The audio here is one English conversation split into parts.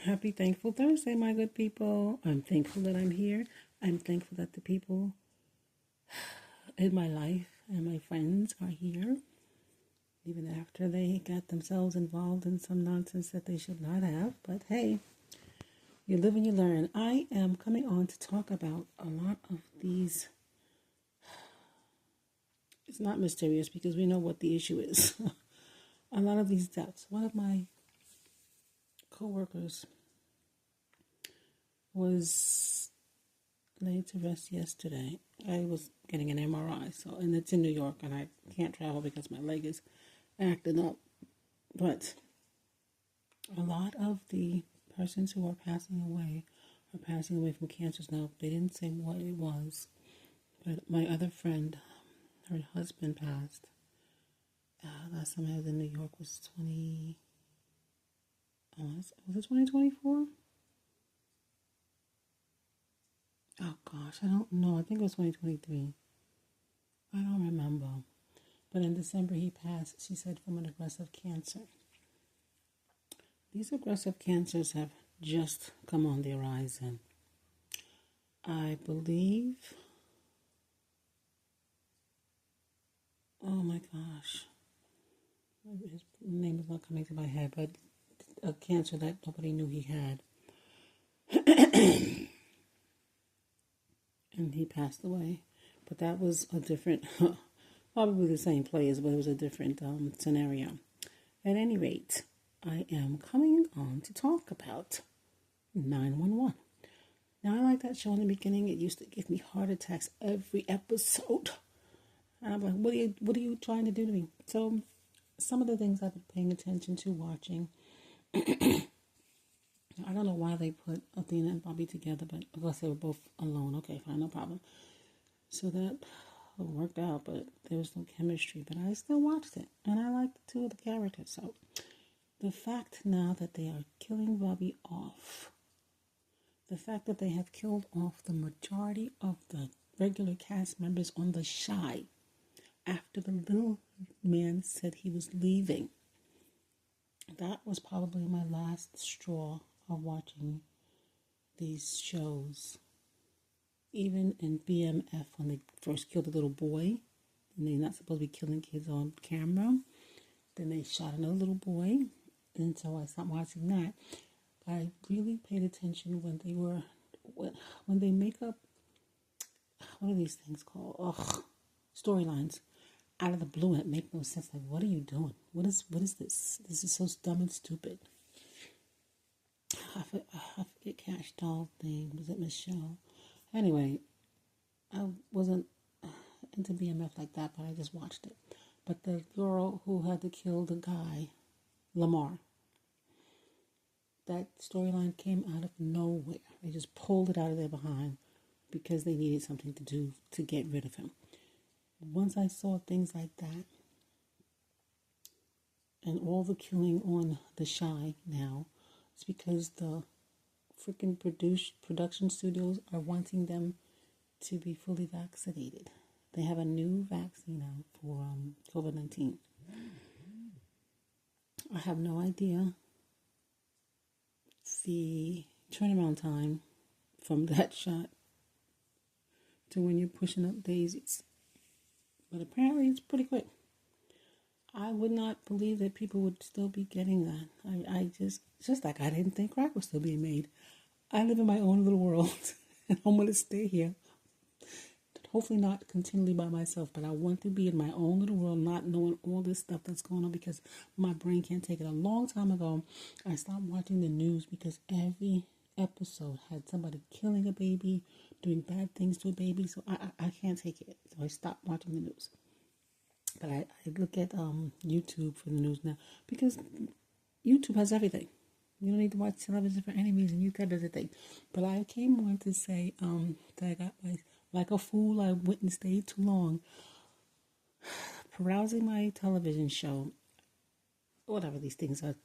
Happy Thankful Thursday, my good people. I'm thankful that I'm here. I'm thankful that the people in my life and my friends are here, even after they got themselves involved in some nonsense that they should not have. But hey, you live and you learn. I am coming on to talk about a lot of these. It's not mysterious because we know what the issue is. A lot of these deaths. One of my coworkers was laid to rest yesterday. I was getting an MRI, and it's in New York, and I can't travel because my leg is acting up. But a lot of the persons who are passing away from cancers now. They didn't say what it was, but my other friend, her husband passed. Last time I was in New York was was it 2024? Oh gosh, I don't know. I think it was 2023. I don't remember. But in December he passed, she said, from an aggressive cancer. These aggressive cancers have just come on the horizon. I believe, oh my gosh, his name is not coming to my head, but a cancer that nobody knew he had. And he passed away. But that was a different, probably the same players, but it was a different scenario. At any rate, I am coming on to talk about 911. Now, I like that show in the beginning. It used to give me heart attacks every episode. And I'm like, what are you trying to do to me? So, some of the things I've been paying attention to, watching. I don't know why they put Athena and Bobby together, but of course they were both alone. Okay, fine, no problem. So that worked out, but there was no chemistry. But I still watched it, and I liked two of the characters. So the fact now that they are killing Bobby off, the fact that they have killed off the majority of the regular cast members on The Chi after the little man said he was leaving, that was probably my last straw of watching these shows. Even in BMF, when they first killed the little boy, and they're not supposed to be killing kids on camera, then they shot another little boy, and so I stopped watching that. I really paid attention when they make up, what are these things called? Storylines out of the blue, and it makes no sense. Like, what are you doing? What is this? This is so dumb and stupid. I forget Cash Doll name. Was it Michelle? Anyway, I wasn't into BMF like that, but I just watched it. But the girl who had to kill the guy, Lamar, that storyline came out of nowhere. They just pulled it out of their behind because they needed something to do to get rid of him. Once I saw things like that, and all the killing on The Chi now, it's because the freaking production studios are wanting them to be fully vaccinated. They have a new vaccine out for COVID-19. I have no idea the turnaround time from that shot to when you're pushing up daisies. But apparently it's pretty quick. I would not believe that people would still be getting that. It's just like I didn't think crack was still being made. I live in my own little world, and I'm going to stay here. Hopefully not continually by myself, but I want to be in my own little world, not knowing all this stuff that's going on because my brain can't take it. A long time ago, I stopped watching the news because every episode had somebody killing a baby, doing bad things to a baby, so I can't take it. So I stopped watching the news. But I look at YouTube for the news now because YouTube has everything. You don't need to watch television for any reason. You got everything. But I came on to say that I got like a fool. I went and stayed too long, browsing my television show, whatever these things are.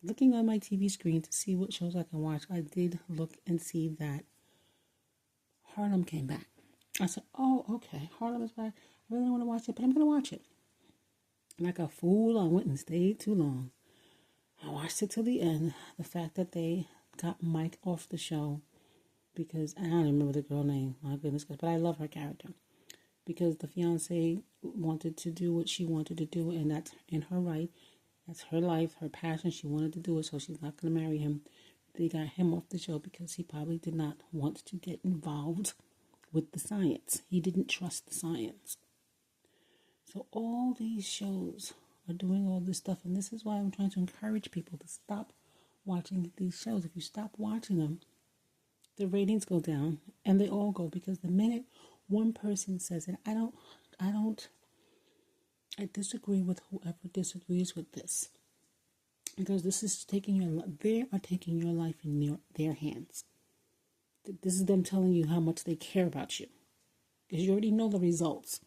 Looking on my TV screen to see what shows I can watch. I did look and see that Harlem came back. I said, "Oh, okay, Harlem is back. I really don't want to watch it, but I'm going to watch it." Like a fool, I went and stayed too long. I watched it to the end. The fact that they got Mike off the show because I don't remember the girl name. My goodness, but I love her character because the fiance wanted to do what she wanted to do, and that's in her right. That's her life, her passion. She wanted to do it, so she's not going to marry him. They got him off the show because he probably did not want to get involved with the science. He didn't trust the science. So all these shows are doing all this stuff, and this is why I'm trying to encourage people to stop watching these shows. If you stop watching them, the ratings go down, and they all go, because the minute one person says it, I disagree with whoever disagrees with this, because this is they are taking your life in their hands. This is them telling you how much they care about you, because you already know the results.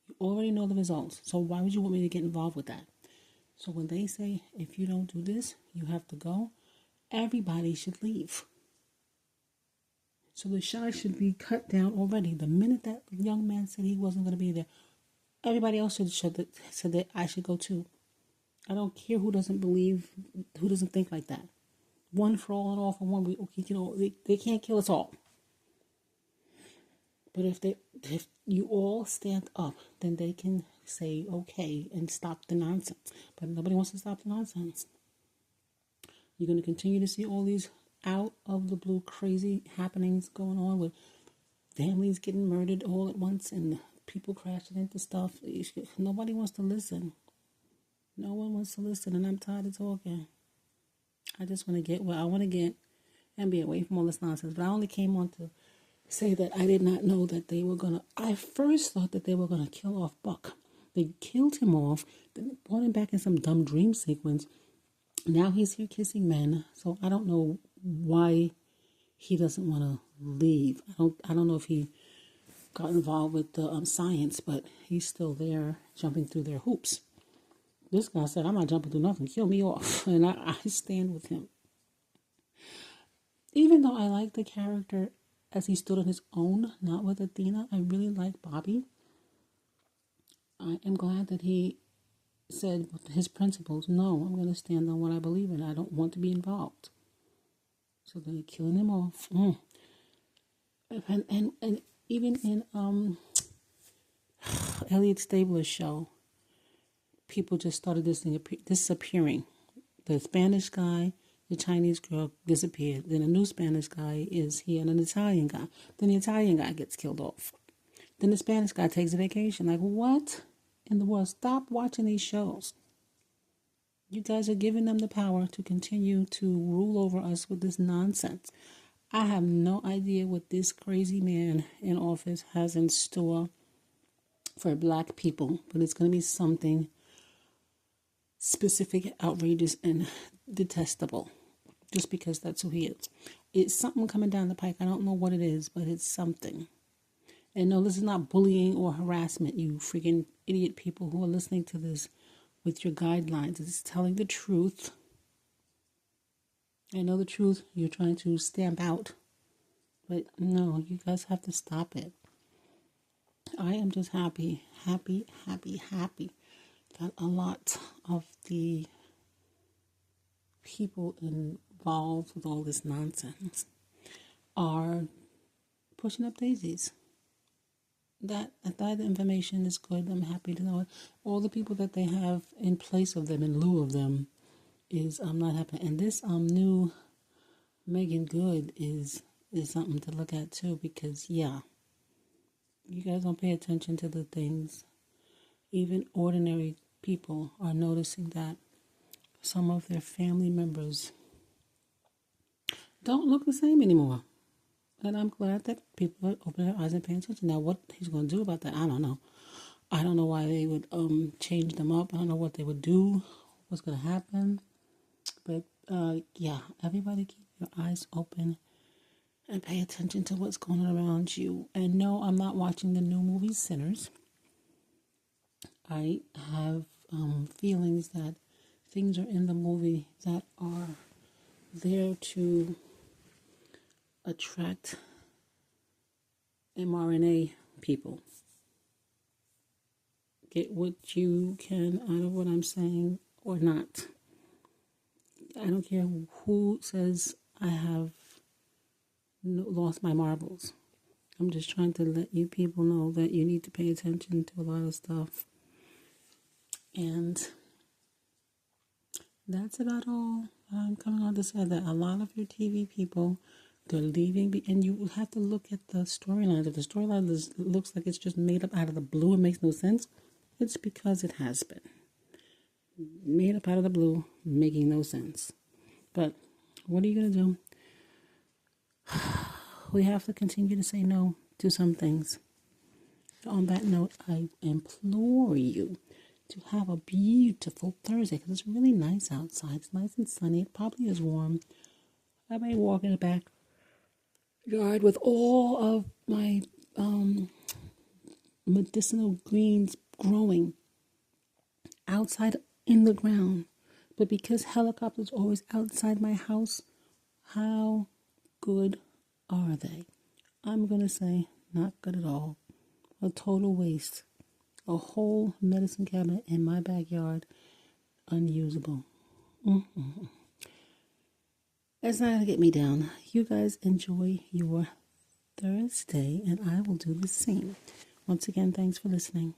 You already know the results. So why would you want me to get involved with that? So when they say, if you don't do this, you have to go, everybody should leave. So the shot should be cut down already. The minute that young man said he wasn't going to be there, everybody else said that I should go too. I don't care who doesn't think like that. One for all and all for one. They can't kill us all. But if you all stand up, then they can say okay and stop the nonsense. But nobody wants to stop the nonsense. You're going to continue to see all these out of the blue crazy happenings going on with families getting murdered all at once and people crashing into stuff. Nobody wants to listen. No one wants to listen, and I'm tired of talking. I just want to get where I want to get and be away from all this nonsense. But I only came on to say that I did not know that they were going to... I first thought that they were going to kill off Buck. They killed him off, then brought him back in some dumb dream sequence. Now he's here kissing men, so I don't know why he doesn't want to leave. I don't know if he got involved with the science, but he's still there jumping through their hoops. This guy said, I'm not jumping through nothing. Kill me off. And I stand with him. Even though I like the character as he stood on his own, not with Athena, I really like Bobby. I am glad that he said with his principles, no, I'm going to stand on what I believe in. I don't want to be involved. So they're killing him off. And even in Elliot Stabler's show, people just started disappearing. The Spanish guy, the Chinese girl disappeared. Then a new Spanish guy is here, and an Italian guy. Then the Italian guy gets killed off. Then the Spanish guy takes a vacation. Like, what in the world? Stop watching these shows. You guys are giving them the power to continue to rule over us with this nonsense. I have no idea what this crazy man in office has in store for black people, but it's going to be something specific, outrageous, and detestable, just because that's who he is. It's something coming down the pike. I don't know what it is, but it's something. And no, this is not bullying or harassment, you freaking idiot people who are listening to this with your guidelines. It's telling the truth. I know the truth you're trying to stamp out, but no, you guys have to stop it. I am just happy that a lot of the people involved with all this nonsense are pushing up daisies. That information is good. I'm happy to know it. All the people that they have in place of them, in lieu of them, is not happy. And this new Megan Good is something to look at too, because you guys don't pay attention to the things. Even ordinary people are noticing that some of their family members don't look the same anymore. And I'm glad that people are opening their eyes and paying attention. Now, what he's going to do about that, I don't know. I don't know why they would change them up. I don't know what they would do, what's going to happen. But, everybody keep your eyes open and pay attention to what's going on around you. And no, I'm not watching the new movie Sinners. I have feelings that things are in the movie that are there to attract mRNA people. Get what you can out of what I'm saying or not. I don't care who says I have lost my marbles. I'm just trying to let you people know that you need to pay attention to a lot of stuff. And that's about all I'm coming on to say, that a lot of your TV people, they're leaving, and you have to look at the storylines. If the storyline looks like it's just made up out of the blue and makes no sense, it's because it has been made up out of the blue, making no sense. But what are you going to do? We have to continue to say no to some things. On that note, I implore you to have a beautiful Thursday, because it's really nice outside. It's nice and sunny. It probably is warm. I may walk in the backyard with all of my medicinal greens growing outside in the ground. But because helicopters are always outside my house, how good are they? I'm going to say not good at all. A total waste. A whole medicine cabinet in my backyard, unusable. That's not going to get me down. You guys enjoy your Thursday, and I will do the same. Once again, thanks for listening.